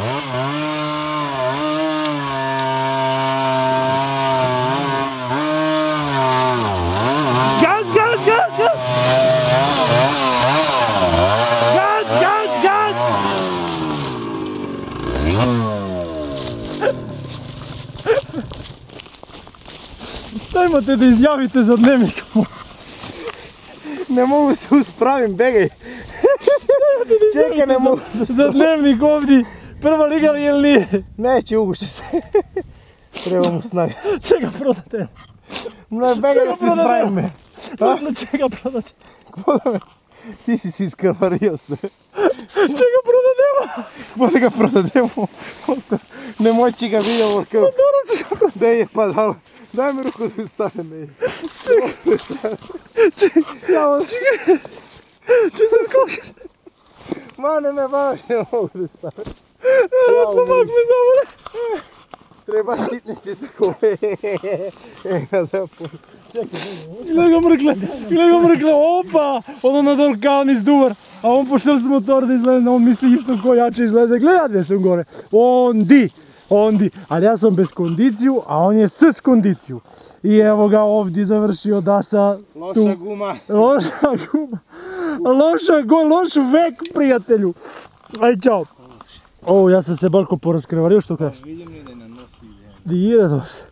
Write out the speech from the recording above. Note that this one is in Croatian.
Gaz, gaz, gaz, gaz! Gaz, gaz, gaz! Dajmo te da izjavite za dnevnik. Ne mogu se uspravim, begaj. Čekaj, ne mogu se za dnevnik ovdje. Prva liga li ili nije? Neće, uguši se. Treba mu snage. Čega prodate? Ne, begaj da ti ispravim me. Čega prodate? Ti si iskrvario se. Čega prodademo? Bude ga prodademo. Ne moći ga vidjeti kao... Da je pa dao. Daj mi ruku da stane. Čekaj. Čekaj koliko. Ma ne, baš ne mogu da stane. Pomak me dobro. Treba šitnici se koje. Gledaj ga mrkle, opa! Ono nadol kao niz duvar. A on pošel s motor da izgleda, on misli isto ko jače izgleda. Gledaj gdje sam gore. Ondi. Ali ja sam bez kondiciju, a on je s kondiciju. I evo ga ovdje završio Dasa. Loša guma. Loš vek, prijatelju. Aj, čao. O, ja sam se balko porazkrevario, što kažeš? Vidim li da je na nosi. Di ide dos?